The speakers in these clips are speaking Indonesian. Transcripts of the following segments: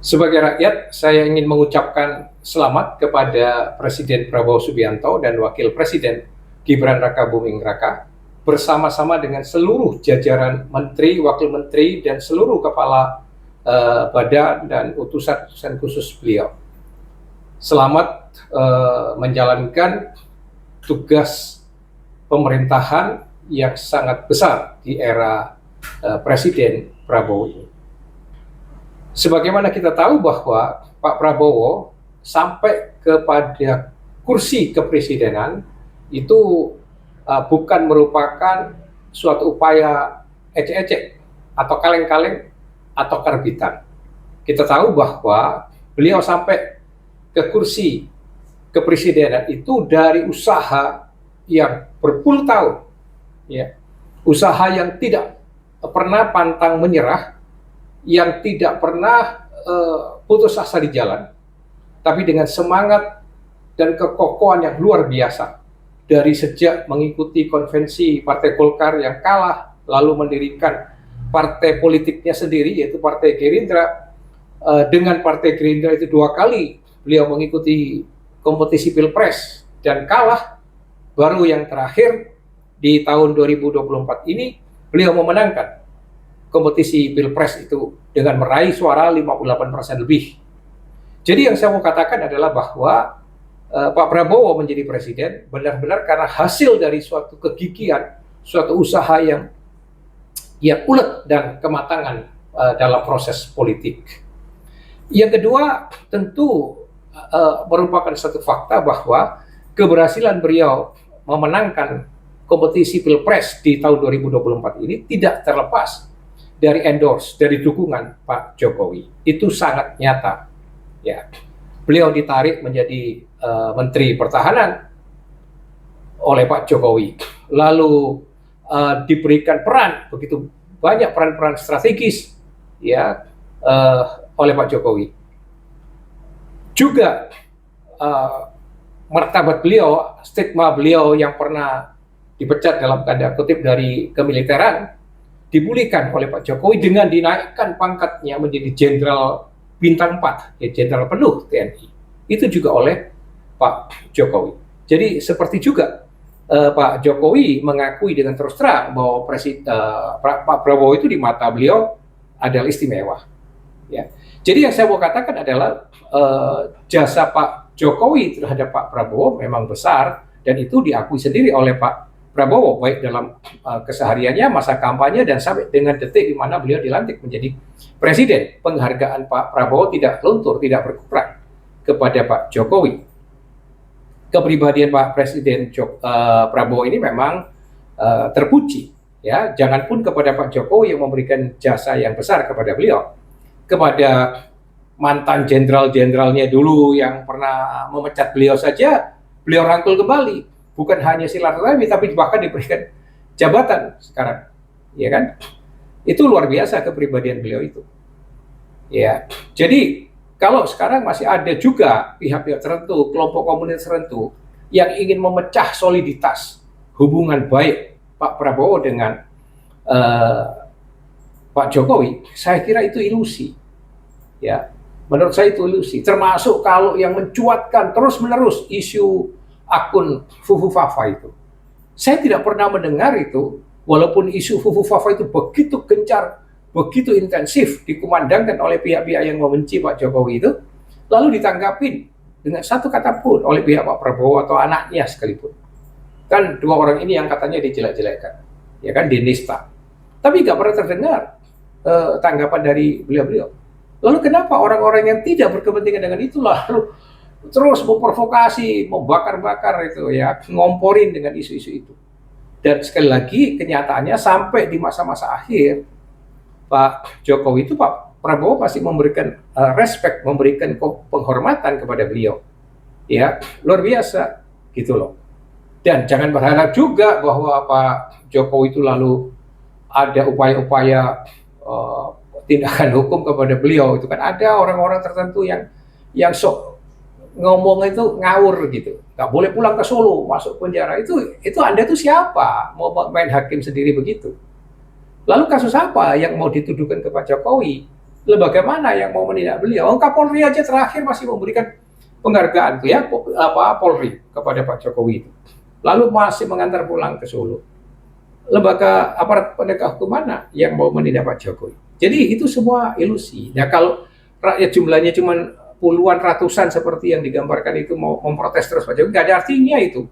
Sebagai rakyat, saya ingin mengucapkan selamat kepada Presiden Prabowo Subianto dan Wakil Presiden Gibran Rakabuming Raka bersama-sama dengan seluruh jajaran menteri, wakil menteri, dan seluruh kepala badan dan utusan-utusan khusus beliau. Selamat menjalankan tugas pemerintahan yang sangat besar di era Presiden Prabowo ini. Sebagaimana kita tahu bahwa Pak Prabowo sampai kepada kursi kepresidenan itu bukan merupakan suatu upaya ecek-ecek atau kaleng-kaleng atau karbitan. Kita tahu bahwa beliau sampai ke kursi kepresidenan itu dari usaha yang berpuluh tahun, ya, usaha yang tidak pernah pantang menyerah, yang tidak pernah putus asa di jalan, tapi dengan semangat dan kekokohan yang luar biasa. Dari sejak mengikuti konvensi Partai Golkar yang kalah, lalu mendirikan partai politiknya sendiri, yaitu Partai Gerindra. Dengan Partai Gerindra itu 2 kali beliau mengikuti kompetisi Pilpres dan kalah. Baru yang terakhir di tahun 2024 ini beliau memenangkan kompetisi Pilpres itu dengan meraih suara 58% lebih. Jadi yang saya mau katakan adalah bahwa Pak Prabowo menjadi presiden benar-benar karena hasil dari suatu kegigihan, suatu usaha yang ulet dan kematangan dalam proses politik. Yang kedua, tentu merupakan satu fakta bahwa keberhasilan beliau memenangkan kompetisi Pilpres di tahun 2024 ini tidak terlepas dari endorse, dari dukungan Pak Jokowi. Itu sangat nyata. Ya, beliau ditarik menjadi Menteri Pertahanan oleh Pak Jokowi. Lalu diberikan peran, begitu banyak peran-peran strategis, ya, oleh Pak Jokowi. Juga martabat beliau, stigma beliau yang pernah dipecat dalam tanda kutip dari kemiliteran, dipulihkan oleh Pak Jokowi dengan dinaikkan pangkatnya menjadi jenderal bintang 4, ya, jenderal penuh TNI. Itu juga oleh Pak Jokowi. Jadi seperti juga Pak Jokowi mengakui dengan terus terang bahwa Pak Prabowo itu di mata beliau adalah istimewa. Ya. Jadi yang saya mau katakan adalah jasa Pak Jokowi terhadap Pak Prabowo memang besar, dan itu diakui sendiri oleh Pak Prabowo, baik dalam kesehariannya, masa kampanye, dan sampai dengan detik di mana beliau dilantik menjadi presiden. Penghargaan Pak Prabowo tidak luntur, tidak berkurang kepada Pak Jokowi. Kepribadian Pak Presiden Prabowo ini memang terpuji, ya. Jangan pun kepada Pak Jokowi yang memberikan jasa yang besar kepada beliau, kepada mantan jenderal-jenderalnya dulu yang pernah memecat beliau saja, beliau rangkul kembali. Bukan hanya silaturahmi, tapi bahkan diberikan jabatan sekarang, ya kan? Itu luar biasa kepribadian beliau itu. Ya, jadi kalau sekarang masih ada juga pihak-pihak tertentu, kelompok komunis tertentu yang ingin memecah soliditas hubungan baik Pak Prabowo dengan Pak Jokowi, saya kira itu ilusi. Ya, menurut saya itu ilusi. Termasuk kalau yang mencuatkan terus-menerus isu akun Fufu Fafa itu. Saya tidak pernah mendengar itu, walaupun isu Fufu Fafa itu begitu gencar, begitu intensif dikumandangkan oleh pihak-pihak yang membenci Pak Jokowi itu, lalu ditanggapin dengan satu kata pun oleh pihak Pak Prabowo atau anaknya sekalipun. Kan 2 orang ini yang katanya dijelek-jelekkan, ya kan, dinista. Tapi nggak pernah terdengar tanggapan dari beliau-beliau. Lalu kenapa orang-orang yang tidak berkepentingan dengan itu lalu terus memprovokasi, membakar-bakar itu, ya, ngomporin dengan isu-isu itu. Dan sekali lagi kenyataannya sampai di masa-masa akhir Pak Jokowi itu, Pak Prabowo pasti memberikan respect, memberikan penghormatan kepada beliau. Ya, luar biasa gitu loh. Dan jangan berharap juga bahwa Pak Jokowi itu lalu ada upaya-upaya tindakan hukum kepada beliau. Itu kan ada orang-orang tertentu yang sok ngomong itu ngawur gitu, nggak boleh pulang ke Solo, masuk penjara. Itu Anda tuh siapa mau main hakim sendiri begitu? Lalu kasus apa yang mau dituduhkan ke Pak Jokowi? lembaga mana yang mau menindak beliau? Kapolri aja terakhir masih memberikan penghargaan tuh ya, Polri kepada Pak Jokowi itu. Lalu masih mengantar pulang ke Solo. Lembaga aparat penegak hukum mana yang mau menindak Pak Jokowi? Jadi itu semua ilusi. Nah kalau rakyat jumlahnya cuma puluhan ratusan seperti yang digambarkan itu mau memprotes terus Pak Jokowi, nggak ada artinya itu,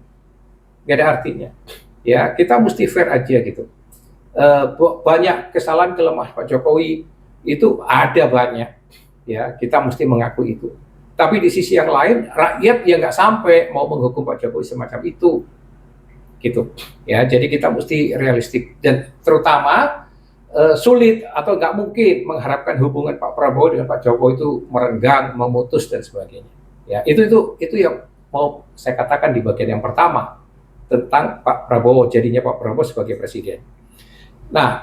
nggak ada artinya. Ya kita mesti fair aja gitu. Banyak kesalahan kelemahan Pak Jokowi itu ada banyak, ya kita mesti mengakui itu. Tapi di sisi yang lain rakyat yang nggak sampai mau menghukum Pak Jokowi semacam itu, gitu. Ya jadi kita mesti realistik dan terutama sulit atau nggak mungkin mengharapkan hubungan Pak Prabowo dengan Pak Jokowi itu merenggang, memutus dan sebagainya. Ya itu yang mau saya katakan di bagian yang pertama tentang Pak Prabowo, jadinya Pak Prabowo sebagai presiden. Nah,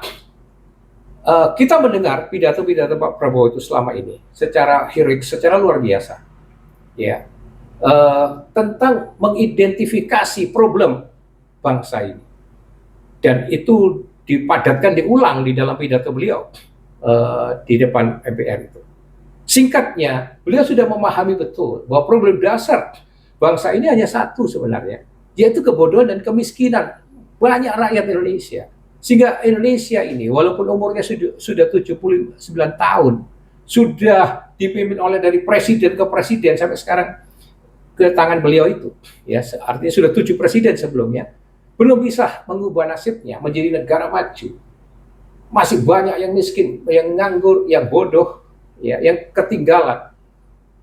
kita mendengar pidato-pidato Pak Prabowo itu selama ini secara heroik, secara luar biasa, ya, tentang mengidentifikasi problem bangsa ini, dan itu dipadatkan, diulang di dalam pidato beliau di depan MPR itu. Singkatnya, beliau sudah memahami betul bahwa problem dasar bangsa ini hanya satu sebenarnya, yaitu kebodohan dan kemiskinan banyak rakyat Indonesia. Sehingga Indonesia ini, walaupun umurnya sudah 79 tahun, sudah dipimpin oleh dari presiden ke presiden sampai sekarang ke tangan beliau itu, ya artinya sudah 7 presiden sebelumnya, belum bisa mengubah nasibnya menjadi negara maju. Masih banyak yang miskin, yang nganggur, yang bodoh, ya, yang ketinggalan.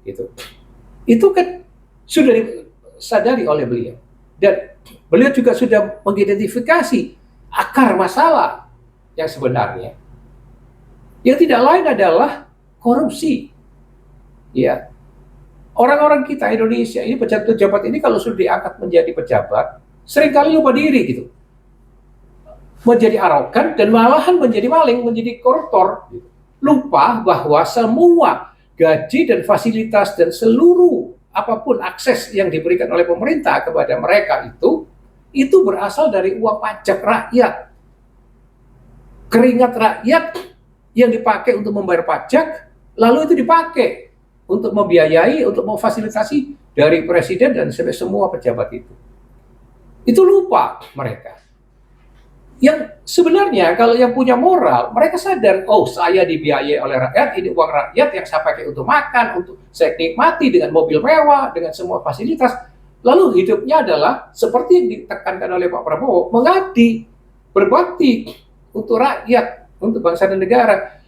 Gitu. Itu kan sudah disadari oleh beliau. Dan beliau juga sudah mengidentifikasi akar masalah yang sebenarnya. Yang tidak lain adalah korupsi. Ya. Orang-orang kita Indonesia ini, pejabat-pejabat ini kalau sudah diangkat menjadi pejabat, seringkali lupa diri gitu. Menjadi arogan dan malahan menjadi maling, menjadi koruptor. Lupa bahwa semua gaji dan fasilitas dan seluruh apapun akses yang diberikan oleh pemerintah kepada mereka itu berasal dari uang pajak rakyat. Keringat rakyat yang dipakai untuk membayar pajak, lalu itu dipakai untuk membiayai, untuk memfasilitasi dari presiden dan sampai semua pejabat itu. Itu lupa mereka. Yang sebenarnya kalau yang punya moral, mereka sadar, oh saya dibiayai oleh rakyat, ini uang rakyat yang saya pakai untuk makan, untuk saya nikmati dengan mobil mewah, dengan semua fasilitas. Lalu hidupnya adalah seperti yang ditekankan oleh Pak Prabowo, mengabdi, berbakti untuk rakyat, untuk bangsa dan negara.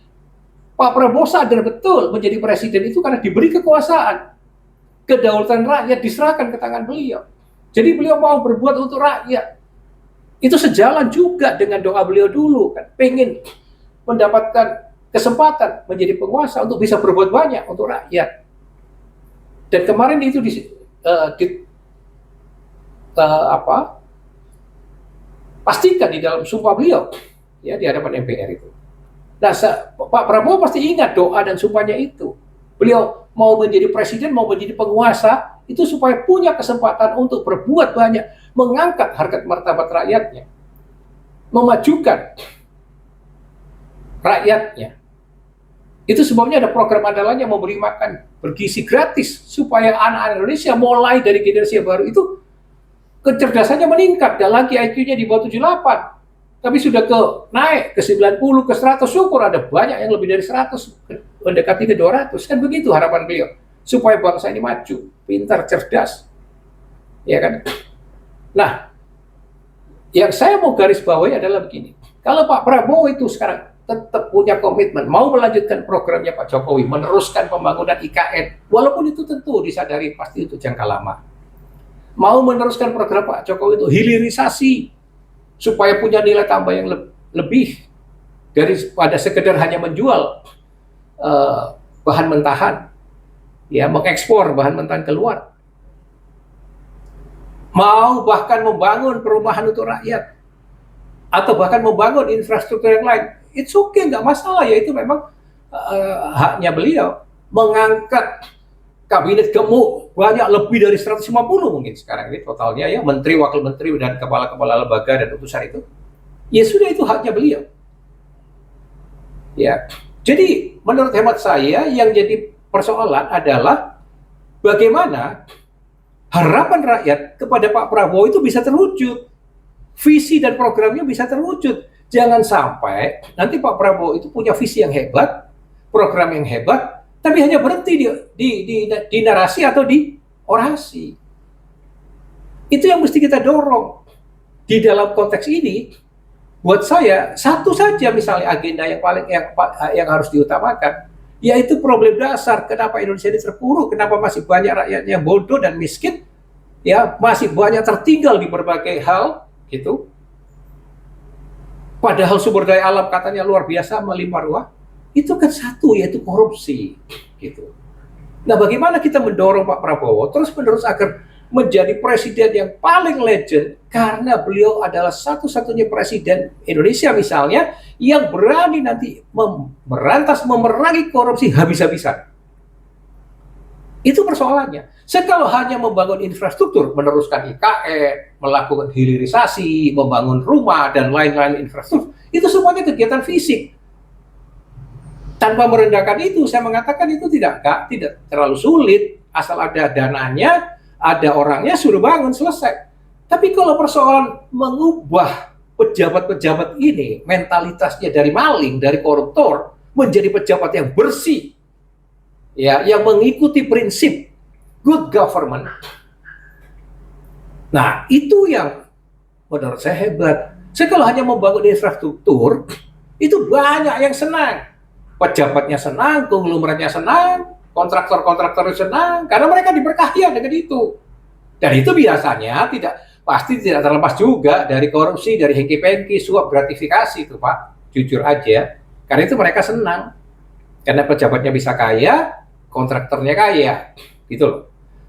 Pak Prabowo sadar betul menjadi presiden itu karena diberi kekuasaan. Kedaulatan rakyat diserahkan ke tangan beliau. Jadi beliau mau berbuat untuk rakyat. Itu sejalan juga dengan doa beliau dulu, kan pengen mendapatkan kesempatan menjadi penguasa untuk bisa berbuat banyak untuk rakyat. Dan kemarin itu pastikan di dalam sumpah beliau, ya di hadapan MPR itu. Nah, Pak Prabowo pasti ingat doa dan sumpahnya itu. Beliau mau menjadi presiden, mau menjadi penguasa, itu supaya punya kesempatan untuk berbuat banyak, mengangkat harkat martabat rakyatnya, memajukan rakyatnya. Itu sebabnya ada program andalannya memberi makan bergizi gratis, supaya anak-anak Indonesia mulai dari generasi baru itu kecerdasannya meningkat, dan lagi IQ-nya di bawah 78. Tapi sudah naik ke 90, ke 100, syukur ada banyak yang lebih dari 100, mendekati ke 200. Kan begitu harapan beliau. Supaya bangsa ini maju, pintar, cerdas. Ya kan? Nah, yang saya mau garis bawahi adalah begini. Kalau Pak Prabowo itu sekarang tetap punya komitmen, mau melanjutkan programnya Pak Jokowi, meneruskan pembangunan IKN, walaupun itu tentu disadari pasti itu jangka lama. Mau meneruskan program Pak Jokowi itu hilirisasi, supaya punya nilai tambah yang lebih daripada sekedar hanya menjual bahan mentahan, ya mengekspor bahan mentahan keluar. Mau bahkan membangun perumahan untuk rakyat, atau bahkan membangun infrastruktur yang lain, it's okay, nggak masalah, ya itu memang haknya beliau. Mengangkat kabinet gemuk banyak lebih dari 150 mungkin sekarang ini totalnya, ya menteri, wakil menteri, dan kepala-kepala lembaga dan utusan itu, ya sudah, itu haknya beliau. Ya, Jadi menurut hemat saya yang jadi persoalan adalah bagaimana harapan rakyat kepada Pak Prabowo itu bisa terwujud, visi dan programnya bisa terwujud. Jangan sampai nanti Pak Prabowo itu punya visi yang hebat, program yang hebat, tapi hanya berhenti di narasi atau di orasi. Itu yang mesti kita dorong. Di dalam konteks ini, buat saya satu saja misalnya agenda yang paling yang harus diutamakan, yaitu problem dasar kenapa Indonesia ini terpuruk, kenapa masih banyak rakyatnya bodoh dan miskin, ya masih banyak tertinggal di berbagai hal, gitu. Padahal sumber daya alam katanya luar biasa melimpah ruah, itu kan satu, yaitu korupsi, gitu. Nah, bagaimana kita mendorong Pak Prabowo terus-menerus agar menjadi presiden yang paling legend, karena beliau adalah satu-satunya presiden Indonesia misalnya yang berani nanti memerangi korupsi habis-habisan. Itu persoalannya. Kalau hanya membangun infrastruktur, meneruskan IKN, melakukan hilirisasi, membangun rumah dan lain-lain infrastruktur, itu semuanya kegiatan fisik. Tanpa merendahkan itu, saya mengatakan itu tidak terlalu sulit, asal ada dananya, ada orangnya, suruh bangun, selesai. Tapi kalau persoalan mengubah pejabat-pejabat ini, mentalitasnya dari maling, dari koruptor, menjadi pejabat yang bersih, ya, yang mengikuti prinsip good government. Nah, itu yang menurut saya hebat. Saya kalau hanya membangun infrastruktur, itu banyak yang senang. Pejabatnya senang, konglomeratnya senang, kontraktor-kontraktor senang, karena mereka diberkahi dengan itu. Dan itu biasanya pasti tidak terlepas juga dari korupsi, dari hengki-pengki, suap gratifikasi itu Pak, jujur aja. Karena itu mereka senang, karena pejabatnya bisa kaya, kontraktornya kaya, gitu loh.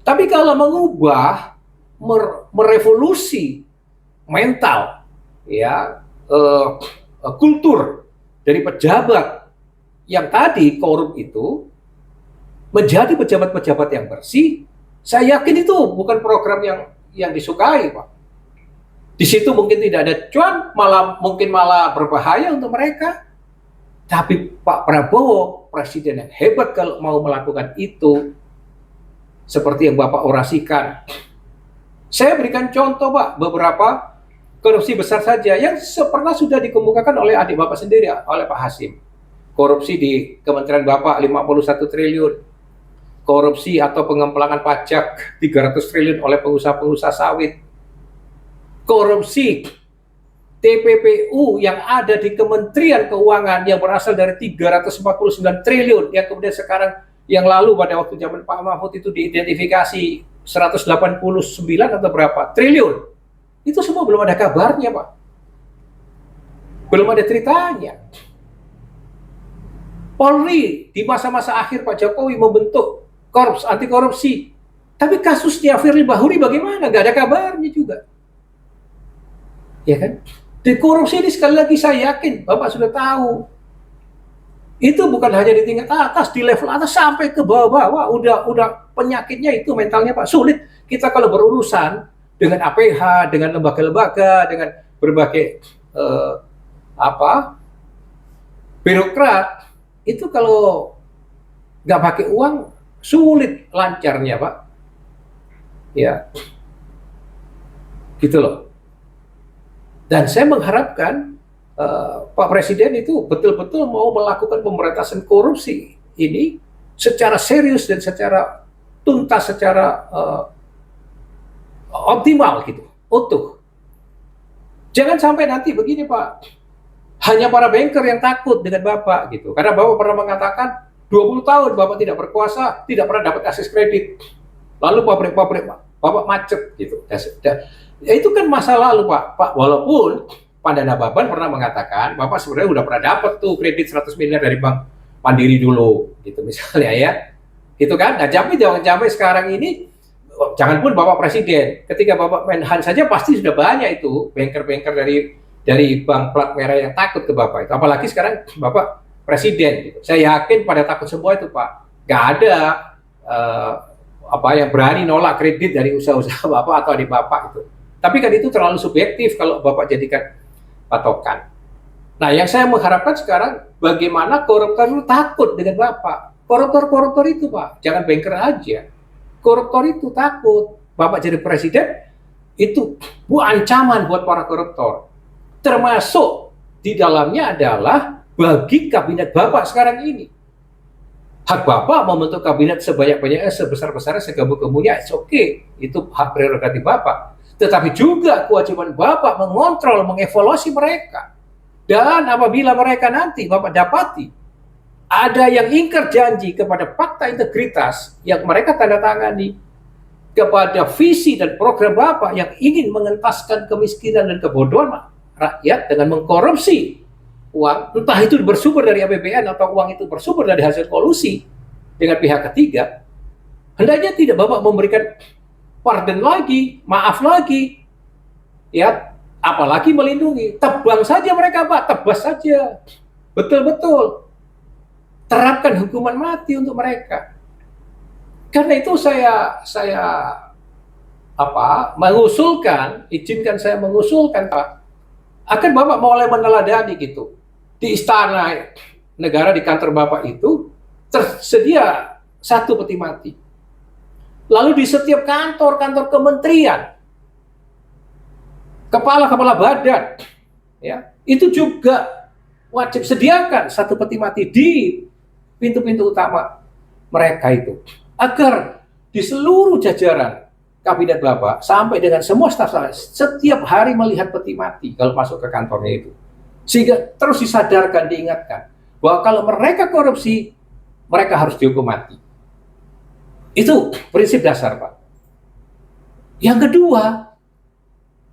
Tapi kalau mengubah, merevolusi mental, ya, kultur dari pejabat yang tadi korup itu menjadi pejabat-pejabat yang bersih, saya yakin itu bukan program yang disukai, Pak. Di situ mungkin tidak ada cuan, mungkin malah berbahaya untuk mereka. Tapi Pak Prabowo, presiden yang hebat kalau mau melakukan itu, seperti yang Bapak orasikan. Saya berikan contoh, Pak, beberapa korupsi besar saja yang pernah sudah dikemukakan oleh adik Bapak sendiri, oleh Pak Hasim. Korupsi di Kementerian Bapak 51 triliun. Korupsi atau pengemplangan pajak 300 triliun oleh pengusaha-pengusaha sawit. Korupsi TPPU yang ada di Kementerian Keuangan yang berasal dari 349 triliun yang kemudian sekarang yang lalu pada waktu zaman Pak Mahfud itu diidentifikasi 189 atau berapa triliun. Itu semua belum ada kabarnya, Pak. Belum ada ceritanya. Polri di masa-masa akhir Pak Jokowi membentuk korps anti korupsi. Tapi kasusnya Firly Bahuri bagaimana? Gak ada kabarnya juga. Ya kan? Di korupsi ini sekali lagi saya yakin Bapak sudah tahu. Itu bukan hanya di tingkat atas, di level atas sampai ke bawah-bawah. Udah penyakitnya itu mentalnya Pak. Sulit kita kalau berurusan dengan APH, dengan lembaga-lembaga, dengan berbagai birokrat. Itu kalau nggak pakai uang sulit lancarnya, Pak. Ya, gitu loh. Dan saya mengharapkan Pak Presiden itu betul-betul mau melakukan pemberantasan korupsi ini secara serius dan secara tuntas, secara optimal gitu, utuh. Jangan sampai nanti begini, Pak. Hanya para banker yang takut dengan Bapak gitu. Karena Bapak pernah mengatakan 20 tahun Bapak tidak berkuasa, tidak pernah dapat akses kredit. Lalu pabrik-pabrik Bapak macet gitu. Ya itu kan masa lalu, Pak. Walaupun Pandana Baban pernah mengatakan Bapak sebenarnya udah pernah dapat tuh kredit 100 miliar dari Bank Mandiri dulu gitu misalnya ya. Itu kan. Nah, jangan sampai sekarang ini jangan pun Bapak Presiden. Ketika Bapak Menhan saja pasti sudah banyak itu banker-banker dari bank plat merah yang takut ke Bapak itu. Apalagi sekarang Bapak Presiden gitu. Saya yakin pada takut semua itu, Pak. Gak ada yang berani nolak kredit dari usaha-usaha Bapak atau adik Bapak itu. Tapi kan itu terlalu subjektif kalau Bapak jadikan patokan. Nah, yang saya mengharapkan sekarang bagaimana koruptor itu takut dengan Bapak. Koruptor-koruptor itu, Pak, jangan bengker aja. Koruptor itu takut. Bapak jadi presiden, itu ancaman buat para koruptor. Termasuk di dalamnya adalah bagi kabinet Bapak sekarang ini. Hak Bapak membentuk kabinet sebanyak-banyaknya, sebesar-besarnya, segabung-gabungnya, it's okay. Itu hak prerogatif Bapak. Tetapi juga kewajiban Bapak mengontrol, mengevaluasi mereka. Dan apabila mereka nanti Bapak dapati ada yang ingkar janji kepada fakta integritas yang mereka tanda tangani, kepada visi dan program Bapak yang ingin mengentaskan kemiskinan dan kebodohan rakyat dengan mengkorupsi uang, entah itu bersumber dari APBN atau uang itu bersumber dari hasil kolusi dengan pihak ketiga, hendaknya tidak Bapak memberikan pardon lagi, maaf lagi, ya, apalagi melindungi. Tebang saja mereka, Pak, tebas saja, betul-betul terapkan hukuman mati untuk mereka. Karena itu saya mengusulkan, izinkan saya mengusulkan, Pak, akan Bapak mulai meneladani gitu. Di istana negara, di kantor Bapak itu tersedia satu peti mati. Lalu di setiap kantor kementerian, kepala badan, ya, itu juga wajib sediakan satu peti mati di pintu-pintu utama mereka itu, agar di seluruh jajaran kabinet Bapak sampai dengan semua staf setiap hari melihat peti mati kalau masuk ke kantornya itu, sehingga terus disadarkan, diingatkan bahwa kalau mereka korupsi, mereka harus dihukum mati. Itu prinsip dasar, Pak. Yang kedua,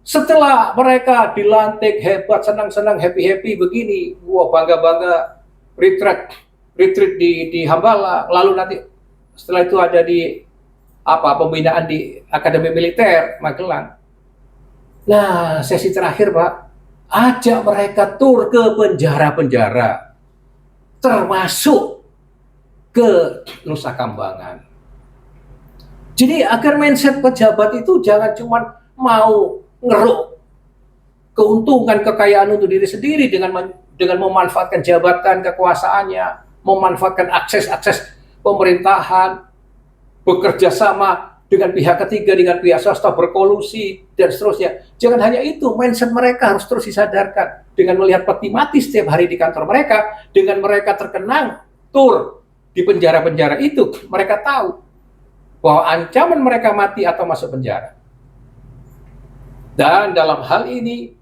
setelah mereka dilantik hebat, senang-senang, happy-happy begini, wah, bangga-bangga, retreat di Hambala, lalu nanti setelah itu ada di pembinaan di Akademi Militer Magelang. Nah, sesi terakhir, Pak, ajak mereka tur ke penjara-penjara, termasuk ke Nusa Kambangan. Jadi agar mindset pejabat itu jangan cuma mau ngeruk keuntungan, kekayaan untuk diri sendiri dengan memanfaatkan jabatan, kekuasaannya, memanfaatkan akses pemerintahan, bekerja sama dengan pihak ketiga, dengan pihak swasta, berkolusi, dan seterusnya. Jangan hanya itu, mindset mereka harus terus disadarkan. Dengan melihat peti mati setiap hari di kantor mereka, dengan mereka terkenang tur di penjara-penjara itu, mereka tahu bahwa ancaman mereka mati atau masuk penjara. Dan dalam hal ini,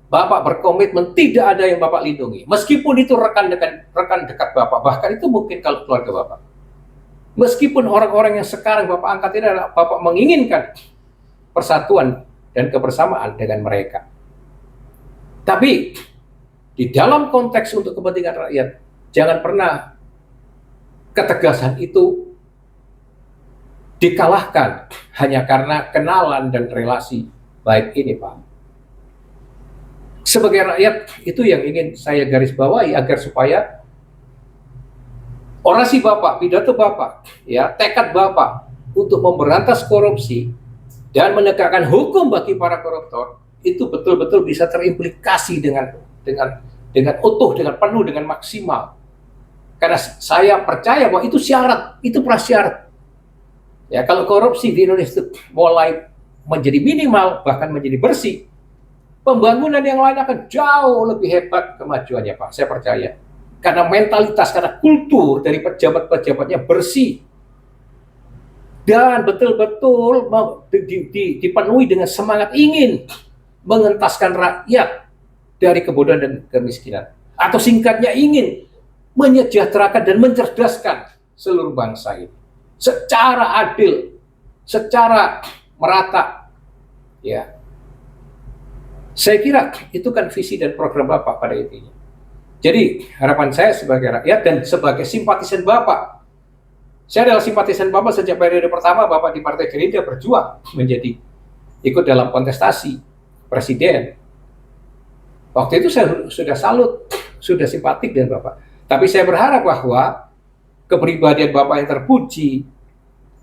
Bapak berkomitmen tidak ada yang Bapak lindungi, meskipun itu rekan dekat Bapak, bahkan itu mungkin kalau keluarga Bapak. Meskipun orang-orang yang sekarang Bapak angkat ini adalah Bapak menginginkan persatuan dan kebersamaan dengan mereka. Tapi di dalam konteks untuk kepentingan rakyat, jangan pernah ketegasan itu dikalahkan hanya karena kenalan dan relasi baik ini, Pak. Sebagai rakyat, itu yang ingin saya garis bawahi agar supaya orasi Bapak, pidato Bapak, ya, tekad Bapak untuk memberantas korupsi dan menegakkan hukum bagi para koruptor itu betul-betul bisa terimplikasi dengan utuh, dengan penuh, dengan maksimal. Karena saya percaya bahwa itu syarat, itu prasyarat. Ya, kalau korupsi di Indonesia itu mulai menjadi minimal, bahkan menjadi bersih, pembangunan yang lain akan jauh lebih hebat kemajuannya, Pak. Saya percaya. Karena mentalitas, karena kultur dari pejabat-pejabatnya bersih. Dan betul-betul dipenuhi dengan semangat ingin mengentaskan rakyat dari kebodohan dan kemiskinan. Atau singkatnya ingin menyejahterakan dan mencerdaskan seluruh bangsa ini. Secara adil, secara merata, ya. Saya kira itu kan visi dan program Bapak pada intinya. Jadi harapan saya sebagai rakyat dan sebagai simpatisan Bapak, saya adalah simpatisan Bapak sejak periode pertama Bapak di Partai Gerindra berjuang menjadi ikut dalam kontestasi presiden. Waktu itu saya sudah salut, sudah simpatik dengan Bapak. Tapi saya berharap bahwa kepribadian Bapak yang terpuji,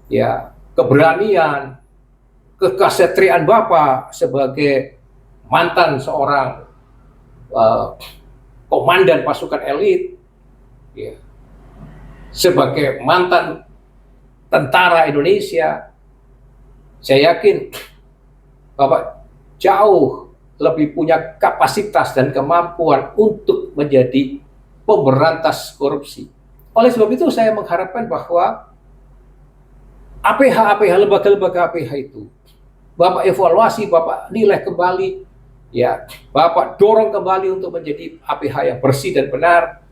ya, keberanian, kekasetriaan Bapak sebagai mantan seorang komandan pasukan elit, ya, sebagai mantan tentara Indonesia, saya yakin Bapak jauh lebih punya kapasitas dan kemampuan untuk menjadi pemberantas korupsi. Oleh sebab itu saya mengharapkan bahwa APH lembaga-lembaga APH itu Bapak evaluasi, Bapak nilai kembali, ya, Bapak dorong kembali untuk menjadi APH yang bersih dan benar.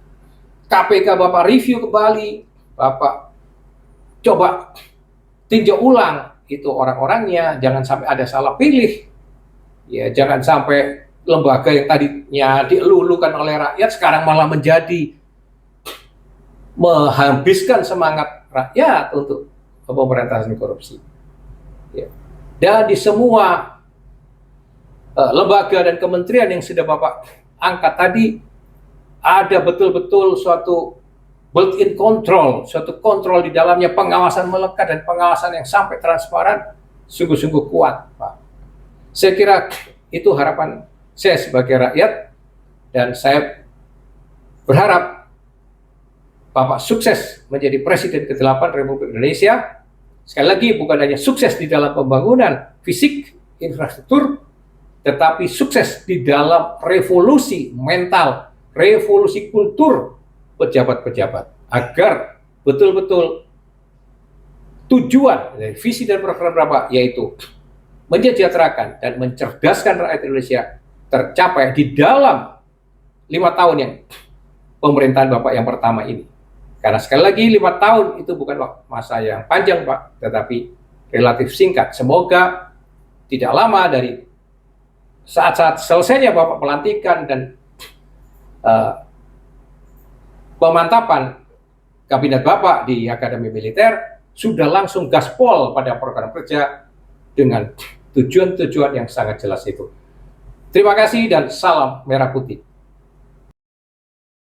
KPK Bapak review kembali, Bapak coba tinjau ulang itu orang-orangnya, jangan sampai ada salah pilih, ya, jangan sampai lembaga yang tadinya dielulukan oleh rakyat sekarang malah menjadi menghabiskan semangat rakyat untuk pemberantasan korupsi. Ya. Dan di semua lembaga dan kementerian yang sudah Bapak angkat tadi, ada betul-betul suatu built-in control, suatu kontrol di dalamnya, pengawasan melekat dan pengawasan yang sampai transparan, sungguh-sungguh kuat, Pak. Saya kira itu harapan saya sebagai rakyat, dan saya berharap Bapak sukses menjadi Presiden ke-8 Republik Indonesia. Sekali lagi, bukan hanya sukses di dalam pembangunan fisik, infrastruktur, tetapi sukses di dalam revolusi mental, revolusi kultur pejabat-pejabat, agar betul-betul tujuan dari visi dan program Bapak, yaitu mensejahterakan dan mencerdaskan rakyat Indonesia, tercapai di dalam 5 tahun yang pemerintahan Bapak yang pertama ini. Karena sekali lagi 5 tahun itu bukan masa yang panjang, Pak, tetapi relatif singkat. Semoga tidak lama dari saat-saat selesainya Bapak pelantikan dan pemantapan kabinet Bapak di Akademi Militer, sudah langsung gaspol pada program kerja dengan tujuan-tujuan yang sangat jelas itu. Terima kasih dan salam merah putih.